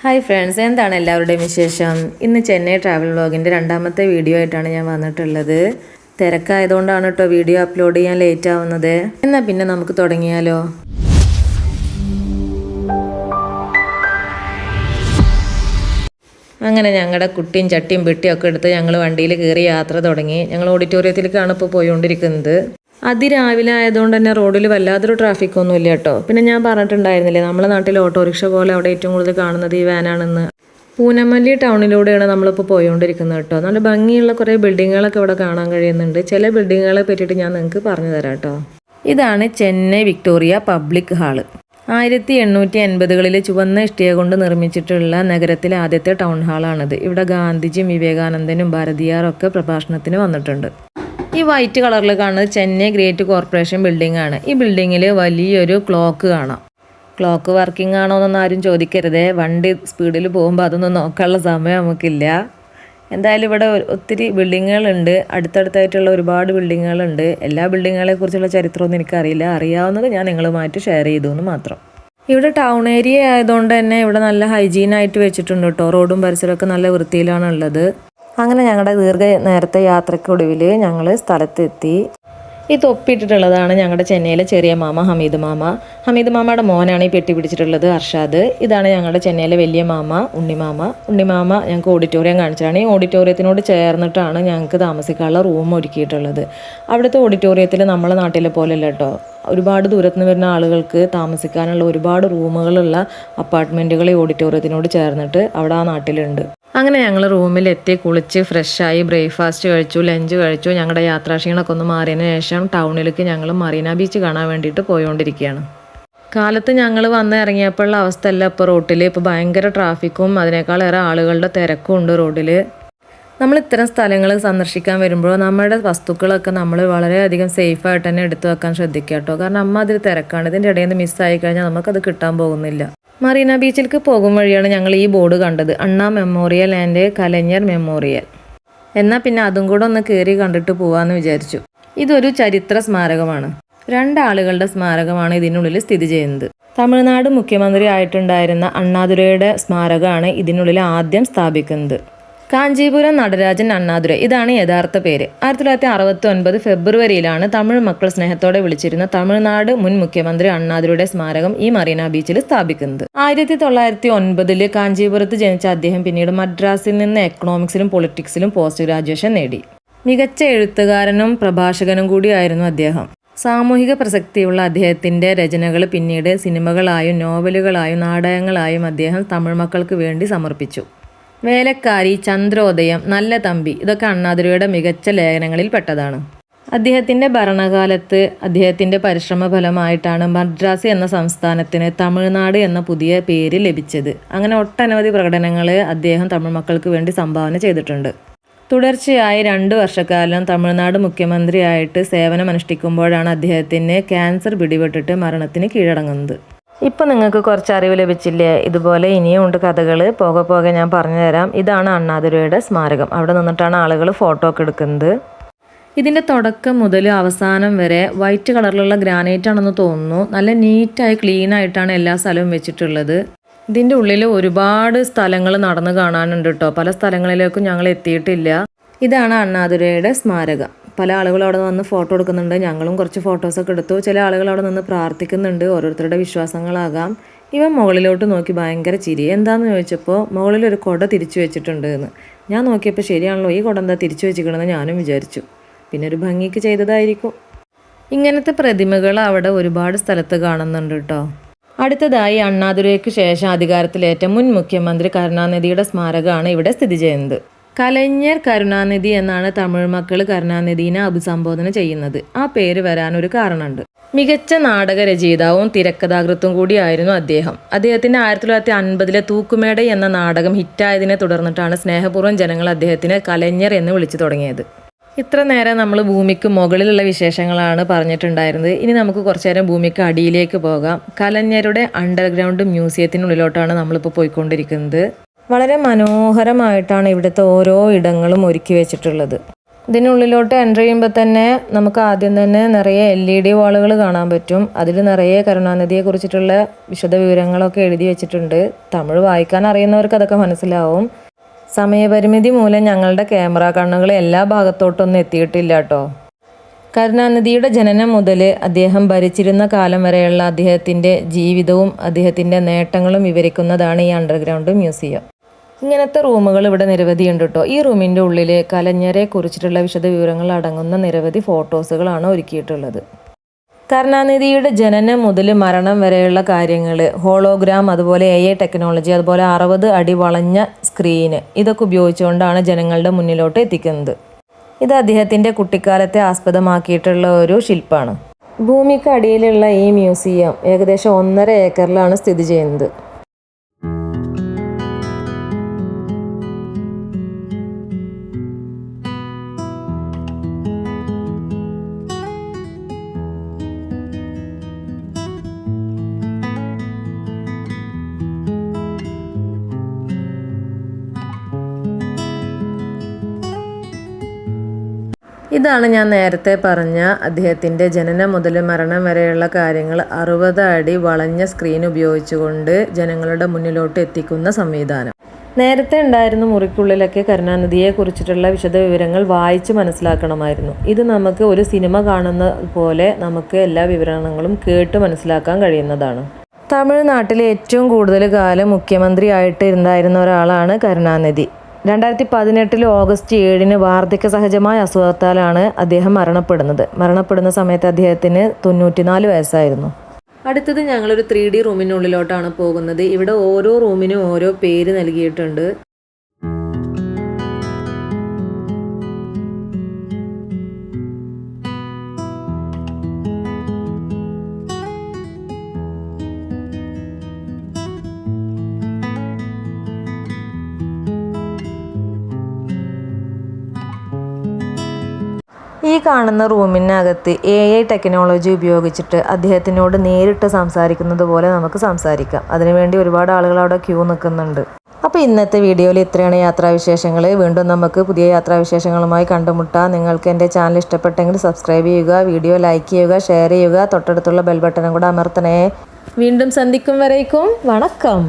Hi friends, എന്താണ് എല്ലാവരുടെയും വിശേഷം? ഇന്ന് ചെന്നൈ ട്രാവൽ വ്ളോഗിൻ്റെ രണ്ടാമത്തെ വീഡിയോ ആയിട്ടാണ് ഞാൻ വന്നിട്ടുള്ളത്. തിരക്കായതുകൊണ്ടാണ് കേട്ടോ വീഡിയോ അപ്ലോഡ് ചെയ്യാൻ ലേറ്റ് ആവുന്നത്. എന്നാൽ പിന്നെ നമുക്ക് തുടങ്ങിയാലോ. അങ്ങനെ ഞങ്ങളുടെ കുട്ടിയും ചട്ടിയും പെട്ടിയും ഒക്കെ എടുത്ത് ഞങ്ങൾ വണ്ടിയിൽ കയറി യാത്ര തുടങ്ങി. ഞങ്ങൾ ഓഡിറ്റോറിയത്തിലേക്കാണ് ഇപ്പോൾ പോയിക്കൊണ്ടിരിക്കുന്നത്. അതിരാവിലെ ആയതുകൊണ്ട് തന്നെ റോഡിൽ വല്ലാതൊരു ട്രാഫിക്കൊന്നും ഇല്ല കേട്ടോ. പിന്നെ ഞാൻ പറഞ്ഞിട്ടുണ്ടായിരുന്നില്ലേ, നമ്മുടെ നാട്ടിൽ ഓട്ടോറിക്ഷ പോലെ അവിടെ ഏറ്റവും കൂടുതൽ കാണുന്നത് ഈ വാനാണെന്ന്. പൂനമല്ലി ടൗണിലൂടെയാണ് നമ്മളിപ്പോൾ പോയിക്കൊണ്ടിരിക്കുന്നത് കേട്ടോ. നല്ല ഭംഗിയുള്ള കുറേ ബിൽഡിങ്ങുകളൊക്കെ ഇവിടെ കാണാൻ കഴിയുന്നുണ്ട്. ചില ബിൽഡിങ്ങുകളെ പറ്റിയിട്ട് ഞാൻ നിങ്ങൾക്ക് പറഞ്ഞു തരാം കേട്ടോ. ഇതാണ് ചെന്നൈ വിക്ടോറിയ പബ്ലിക് ഹാള്. 1880കളിൽ ചുവന്ന ഇഷ്ടിക കൊണ്ട് നിർമ്മിച്ചിട്ടുള്ള നഗരത്തിലെ ആദ്യത്തെ ടൗൺ ഹാളാണിത്. ഇവിടെ ഗാന്ധിജിയും വിവേകാനന്ദനും ഭാരതിയാറും ഒക്കെ പ്രഭാഷണത്തിന് വന്നിട്ടുണ്ട്. ഈ വൈറ്റ് കളറിൽ കാണുന്നത് ചെന്നൈ ഗ്രേറ്റ് കോർപ്പറേഷൻ ബിൽഡിംഗ് ആണ്. ഈ ബിൽഡിങ്ങിൽ വലിയൊരു ക്ലോക്ക് കാണാം. ക്ലോക്ക് വർക്കിംഗ് ആണോ എന്നൊന്നും ആരും ചോദിക്കരുതേ. വണ്ടി സ്പീഡിൽ പോകുമ്പോൾ അതൊന്നും നോക്കാനുള്ള സമയം നമുക്കില്ല. എന്തായാലും ഇവിടെ ഒത്തിരി ബിൽഡിങ്ങുകളുണ്ട്. അടുത്തടുത്തായിട്ടുള്ള ഒരുപാട് ബിൽഡിങ്ങുകളുണ്ട്. എല്ലാ ബിൽഡിങ്ങുകളെ കുറിച്ചുള്ള ചരിത്രമൊന്നും എനിക്കറിയില്ല. അറിയാവുന്നത് ഞാൻ നിങ്ങളുമായിട്ട് ഷെയർ ചെയ്തു എന്ന് മാത്രം. ഇവിടെ ടൗൺ ഏരിയ ആയതുകൊണ്ട് തന്നെ ഇവിടെ നല്ല ഹൈജീനായിട്ട് വെച്ചിട്ടുണ്ട് കേട്ടോ. റോഡും പരിസരമൊക്കെ നല്ല വൃത്തിയിലാണുള്ളത്. അങ്ങനെ ഞങ്ങളുടെ നേരത്തെ യാത്രയ്ക്കൊടുവിൽ ഞങ്ങൾ സ്ഥലത്തെത്തി. ഈ തൊപ്പിയിട്ടിട്ടുള്ളതാണ് ഞങ്ങളുടെ ചെന്നൈയിലെ ചെറിയ മാമ ഹമീദ് മാമ. ഹമീദ് മാമയുടെ മോനാണ് ഈ പെട്ടി പിടിച്ചിട്ടുള്ളത്, അർഷാദ്. ഇതാണ് ഞങ്ങളുടെ ചെന്നൈയിലെ വലിയ മാമ ഉണ്ണിമാമ. ഉണ്ണിമാമ ഞങ്ങൾക്ക് ഓഡിറ്റോറിയം കാണിച്ചതാണ്. ഈ ഓഡിറ്റോറിയത്തിനോട് ചേർന്നിട്ടാണ് ഞങ്ങൾക്ക് താമസിക്കാനുള്ള റൂം ഒരുക്കിയിട്ടുള്ളത്. അവിടുത്തെ ഓഡിറ്റോറിയത്തിൽ നമ്മളെ നാട്ടിലെ പോലെയല്ല കേട്ടോ. ഒരുപാട് ദൂരത്ത് നിന്ന് വരുന്ന ആളുകൾക്ക് താമസിക്കാനുള്ള ഒരുപാട് റൂമുകളുള്ള അപ്പാർട്ട്മെൻറ്റുകൾ ഈ ഓഡിറ്റോറിയത്തിനോട് ചേർന്നിട്ട് അവിടെ ആ നാട്ടിലുണ്ട്. അങ്ങനെ ഞങ്ങൾ റൂമിലെത്തി കുളിച്ച് ഫ്രഷായി ബ്രേക്ക്ഫാസ്റ്റ് കഴിച്ചു, ലഞ്ച് കഴിച്ചു. ഞങ്ങളുടെ യാത്രാക്ഷീണമൊക്കെ ഒന്ന് മാറിയതിന് ശേഷം ടൗണിലേക്ക് ഞങ്ങൾ മറീന ബീച്ച് കാണാൻ വേണ്ടിയിട്ട് പോയിക്കൊണ്ടിരിക്കുകയാണ്. കാലത്ത് ഞങ്ങൾ വന്ന് ഇറങ്ങിയപ്പോഴുള്ള അവസ്ഥ അല്ല ഇപ്പോൾ റോട്ടിൽ. ഇപ്പോൾ ഭയങ്കര ട്രാഫിക്കും അതിനേക്കാളേറെ ആളുകളുടെ തിരക്കും ഉണ്ട് റോഡിൽ. നമ്മൾ ഇത്തരം സ്ഥലങ്ങൾ സന്ദർശിക്കാൻ വരുമ്പോൾ നമ്മുടെ വസ്തുക്കളൊക്കെ നമ്മൾ വളരെയധികം സേഫായിട്ട് തന്നെ എടുത്തു വെക്കാൻ ശ്രദ്ധിക്കുക കേട്ടോ. കാരണം അതിൽ തിരക്കാണ്. ഇതിൻ്റെ ഇടയിൽ നിന്ന് മിസ്സായി കഴിഞ്ഞാൽ നമുക്കത് കിട്ടാൻ പോകുന്നില്ല. മറീന ബീച്ചിലേക്ക് പോകും വഴിയാണ് ഞങ്ങൾ ഈ ബോർഡ് കണ്ടത്, അണ്ണാ മെമ്മോറിയൽ ആൻഡ് കലഞ്ഞർ മെമ്മോറിയൽ. എന്നാൽ പിന്നെ അതും കൂടെ ഒന്ന് കയറി കണ്ടിട്ട് പോവാമെന്ന് വിചാരിച്ചു. ഇതൊരു ചരിത്ര സ്മാരകമാണ്. 2 ആളുകളുടെ സ്മാരകമാണ് ഇതിനുള്ളിൽ സ്ഥിതി ചെയ്യുന്നത്. തമിഴ്നാട് മുഖ്യമന്ത്രി ആയിട്ടുണ്ടായിരുന്ന അണ്ണാദുരൈയുടെ സ്മാരകമാണ് ഇതിനുള്ളിൽ ആദ്യം സ്ഥാപിക്കുന്നത്. കാഞ്ചീപുരം നടരാജൻ അണ്ണാദുരൈ, ഇതാണ് യഥാർത്ഥ പേര്. 1969 ഫെബ്രുവരിയിലാണ് തമിഴ് മക്കൾ സ്നേഹത്തോടെ വിളിച്ചിരുന്ന തമിഴ്നാട് മുൻ മുഖ്യമന്ത്രി അണ്ണാദുരൈയുടെ സ്മാരകം ഈ മറീന ബീച്ചിൽ സ്ഥാപിക്കുന്നത്. 1909 കാഞ്ചീപുരത്ത് ജനിച്ച അദ്ദേഹം പിന്നീട് മദ്രാസിൽ നിന്ന് എക്കണോമിക്സിലും പൊളിറ്റിക്സിലും പോസ്റ്റ് ഗ്രാജുവേഷൻ നേടി. മികച്ച എഴുത്തുകാരനും പ്രഭാഷകനും കൂടിയായിരുന്നു അദ്ദേഹം. സാമൂഹിക പ്രസക്തിയുള്ള അദ്ദേഹത്തിന്റെ രചനകൾ പിന്നീട് സിനിമകളായും നോവലുകളായും നാടകങ്ങളായും അദ്ദേഹം തമിഴ് മക്കൾക്ക് വേണ്ടി സമർപ്പിച്ചു. വേലക്കാരി, ചന്ദ്രോദയം, നല്ല തമ്പി ഇതൊക്കെ അണ്ണാദുരൈയുടെ മികച്ച ലേഖനങ്ങളിൽ പെട്ടതാണ്. അദ്ദേഹത്തിൻ്റെ ഭരണകാലത്ത് അദ്ദേഹത്തിൻ്റെ പരിശ്രമ ഫലമായിട്ടാണ് മദ്രാസ് എന്ന സംസ്ഥാനത്തിന് തമിഴ്നാട് എന്ന പുതിയ പേര് ലഭിച്ചത്. അങ്ങനെ ഒട്ടനവധി പ്രകടനങ്ങൾ അദ്ദേഹം തമിഴ് മക്കൾക്ക് വേണ്ടി സംഭാവന ചെയ്തിട്ടുണ്ട്. തുടർച്ചയായി 2 വർഷക്കാലം തമിഴ്നാട് മുഖ്യമന്ത്രിയായിട്ട് സേവനമനുഷ്ഠിക്കുമ്പോഴാണ് അദ്ദേഹത്തിന് ക്യാൻസർ പിടിപെട്ടിട്ട് മരണത്തിന് കീഴടങ്ങുന്നത്. ഇപ്പം നിങ്ങൾക്ക് കുറച്ച് അറിവ് ലഭിച്ചില്ലേ? ഇതുപോലെ ഇനിയും ഉണ്ട് കഥകൾ. പോകെ ഞാൻ പറഞ്ഞു തരാം. ഇതാണ് അണ്ണാദുരൈയുടെ സ്മാരകം. അവിടെ നിന്നിട്ടാണ് ആളുകൾ ഫോട്ടോ ഒക്കെ എടുക്കുന്നത്. ഇതിൻ്റെ തുടക്കം മുതൽ അവസാനം വരെ വൈറ്റ് കളറിലുള്ള ഗ്രാനൈറ്റ് ആണെന്ന് തോന്നുന്നു. നല്ല നീറ്റായി ക്ലീനായിട്ടാണ് എല്ലാ സ്ഥലവും വെച്ചിട്ടുള്ളത്. ഇതിൻ്റെ ഉള്ളിൽ ഒരുപാട് സ്ഥലങ്ങൾ നടന്ന് കാണാനുണ്ട് കേട്ടോ. പല സ്ഥലങ്ങളിലേക്കും ഞങ്ങൾ എത്തിയിട്ടില്ല. ഇതാണ് അണ്ണാദുരൈയുടെ സ്മാരകം. പല ആളുകളും അവിടെ വന്ന് ഫോട്ടോ എടുക്കുന്നുണ്ട്. ഞങ്ങളും കുറച്ച് ഫോട്ടോസൊക്കെ എടുത്തു. ചില ആളുകൾ അവിടെ നിന്ന് പ്രാർത്ഥിക്കുന്നുണ്ട്. ഓരോരുത്തരുടെ വിശ്വാസങ്ങളാകാം. ഇവൻ മുകളിലോട്ട് നോക്കി ഭയങ്കര ചിരി. എന്താണെന്ന് ചോദിച്ചപ്പോൾ മുകളിലൊരു കുട തിരിച്ചു വെച്ചിട്ടുണ്ട് എന്ന്. ഞാൻ നോക്കിയപ്പോൾ ശരിയാണല്ലോ, ഈ കുട എന്താ തിരിച്ചു വെച്ചിക്കണമെന്ന് ഞാനും വിചാരിച്ചു. പിന്നെ ഒരു ഭംഗിക്ക് ചെയ്തതായിരിക്കും. ഇങ്ങനത്തെ പ്രതിമകൾ അവിടെ ഒരുപാട് സ്ഥലത്ത് കാണുന്നുണ്ട് കേട്ടോ. അടുത്തതായി അണ്ണാദുരൈക്ക് ശേഷം അധികാരത്തിലേറ്റ മുൻ മുഖ്യമന്ത്രി കരുണാനിധിയുടെ സ്മാരകമാണ് ഇവിടെ സ്ഥിതി ചെയ്യുന്നത്. കലഞ്ഞർ കരുണാനിധി എന്നാണ് തമിഴ് മക്കൾ കരുണാനിധിനെ അഭിസംബോധന ചെയ്യുന്നത്. ആ പേര് വരാനൊരു കാരണമുണ്ട്. മികച്ച നാടക രചയിതാവും തിരക്കഥാകൃത്തും കൂടിയായിരുന്നു അദ്ദേഹം. അദ്ദേഹത്തിൻ്റെ 1950 തൂക്കുമേട എന്ന നാടകം ഹിറ്റായതിനെ തുടർന്നിട്ടാണ് സ്നേഹപൂർവ്വം ജനങ്ങൾ അദ്ദേഹത്തിന് കലഞ്ഞർ എന്ന് വിളിച്ചു തുടങ്ങിയത്. ഇത്ര നേരം നമ്മൾ ഭൂമിക്ക് മുകളിലുള്ള വിശേഷങ്ങളാണ് പറഞ്ഞിട്ടുണ്ടായിരുന്നത്. ഇനി നമുക്ക് കുറച്ചു നേരം ഭൂമിക്ക് അടിയിലേക്ക് പോകാം. കലഞ്ഞരുടെ അണ്ടർഗ്രൗണ്ട് മ്യൂസിയത്തിനുള്ളിലോട്ടാണ് നമ്മളിപ്പോൾ പോയിക്കൊണ്ടിരിക്കുന്നത്. വളരെ മനോഹരമായിട്ടാണ് ഇവിടുത്തെ ഓരോ ഇടങ്ങളും ഒരുക്കി വെച്ചിട്ടുള്ളത്. ഇതിനുള്ളിലോട്ട് എൻ്റർ ചെയ്യുമ്പോൾ തന്നെ നമുക്ക് ആദ്യം തന്നെ നിറയെ LED വാളുകൾ കാണാൻ പറ്റും. അതിൽ നിറയെ കരുണാനിധിയെ കുറിച്ചിട്ടുള്ള വിശദ വിവരങ്ങളൊക്കെ എഴുതി വെച്ചിട്ടുണ്ട്. തമിഴ് വായിക്കാൻ അറിയുന്നവർക്ക് അതൊക്കെ മനസ്സിലാവും. സമയപരിമിതി മൂലം ഞങ്ങളുടെ ക്യാമറ കണ്ണുകൾ എല്ലാ ഭാഗത്തോട്ടൊന്നും എത്തിയിട്ടില്ല കേട്ടോ. കരുണാനിധിയുടെ ജനനം മുതൽ അദ്ദേഹം ഭരിച്ചിരുന്ന കാലം വരെയുള്ള അദ്ദേഹത്തിൻ്റെ ജീവിതവും അദ്ദേഹത്തിൻ്റെ നേട്ടങ്ങളും വിവരിക്കുന്നതാണ് ഈ അണ്ടർഗ്രൗണ്ട് മ്യൂസിയം. ഇങ്ങനത്തെ റൂമുകൾ ഇവിടെ നിരവധിയുണ്ട് കേട്ടോ. ഈ റൂമിൻ്റെ ഉള്ളിൽ കലഞ്ഞരെ കുറിച്ചിട്ടുള്ള വിശദ വിവരങ്ങൾ അടങ്ങുന്ന നിരവധി ഫോട്ടോസുകളാണ് ഒരുക്കിയിട്ടുള്ളത്. കരുണാനിധിയുടെ ജനനം മുതൽ മരണം വരെയുള്ള കാര്യങ്ങൾ, ഹോളോഗ്രാം, അതുപോലെ AI ടെക്നോളജി, അതുപോലെ 60 അടി വളഞ്ഞ സ്ക്രീന്, ഇതൊക്കെ ഉപയോഗിച്ചുകൊണ്ടാണ് ജനങ്ങളുടെ മുന്നിലോട്ട് എത്തിക്കുന്നത്. ഇത് അദ്ദേഹത്തിൻ്റെ കുട്ടിക്കാലത്തെ ആസ്പദമാക്കിയിട്ടുള്ള ഒരു ശില്പമാണ്. ഭൂമിക്ക് അടിയിലുള്ള ഈ മ്യൂസിയം ഏകദേശം 1.5 ഏക്കറിലാണ് സ്ഥിതി ചെയ്യുന്നത്. ഇതാണ് ഞാൻ നേരത്തെ പറഞ്ഞ അദ്ദേഹത്തിൻ്റെ ജനനം മുതൽ മരണം വരെയുള്ള കാര്യങ്ങൾ 60 അടി വളഞ്ഞ സ്ക്രീൻ ഉപയോഗിച്ചുകൊണ്ട് ജനങ്ങളുടെ മുന്നിലോട്ട് എത്തിക്കുന്ന സംവിധാനം. നേരത്തെ ഉണ്ടായിരുന്ന മുറിക്കുള്ളിലൊക്കെ കരുണാനിധിയെ കുറിച്ചിട്ടുള്ള വിശദ വിവരങ്ങൾ വായിച്ച് മനസ്സിലാക്കണമായിരുന്നു. ഇത് നമുക്ക് ഒരു സിനിമ കാണുന്ന പോലെ നമുക്ക് എല്ലാ വിവരണങ്ങളും കേട്ട് മനസ്സിലാക്കാൻ കഴിയുന്നതാണ്. തമിഴ്നാട്ടിലെ ഏറ്റവും കൂടുതൽ കാലം മുഖ്യമന്ത്രി ആയിട്ട് ഉണ്ടായിരുന്ന ഒരാളാണ് കരുണാനിധി. 2018 ഓഗസ്റ്റ് 7 വാർദ്ധക്യ സഹജമായ അസുഖത്താലാണ് അദ്ദേഹം മരണപ്പെടുന്ന സമയത്ത് അദ്ദേഹത്തിന് 94 വയസ്സായിരുന്നു. അടുത്തത് ഞങ്ങളൊരു 3D റൂമിനുള്ളിലോട്ടാണ് പോകുന്നത്. ഇവിടെ ഓരോ റൂമിനും ഓരോ പേര് നൽകിയിട്ടുണ്ട്. ഈ കാണുന്ന റൂമിനകത്ത് AI ടെക്നോളജി ഉപയോഗിച്ചിട്ട് അദ്ദേഹത്തിനോട് നേരിട്ട് സംസാരിക്കുന്നത് പോലെ നമുക്ക് സംസാരിക്കാം. അതിനുവേണ്ടി ഒരുപാട് ആളുകൾ അവിടെ ക്യൂ നിൽക്കുന്നുണ്ട്. അപ്പോൾ ഇന്നത്തെ വീഡിയോയിൽ ഇത്രയാണ് യാത്രാവിശേഷങ്ങൾ. വീണ്ടും നമുക്ക് പുതിയ യാത്രാവിശേഷങ്ങളുമായി കണ്ടുമുട്ടാം. നിങ്ങൾക്ക് എൻ്റെ ചാനൽ ഇഷ്ടപ്പെട്ടെങ്കിൽ സബ്സ്ക്രൈബ് ചെയ്യുക, വീഡിയോ ലൈക്ക് ചെയ്യുക, ഷെയർ ചെയ്യുക, തൊട്ടടുത്തുള്ള ബെൽ ബട്ടണും കൂടെ അമർത്തണേ. വീണ്ടും സന്ധിക്കും വരേക്കും വണക്കം.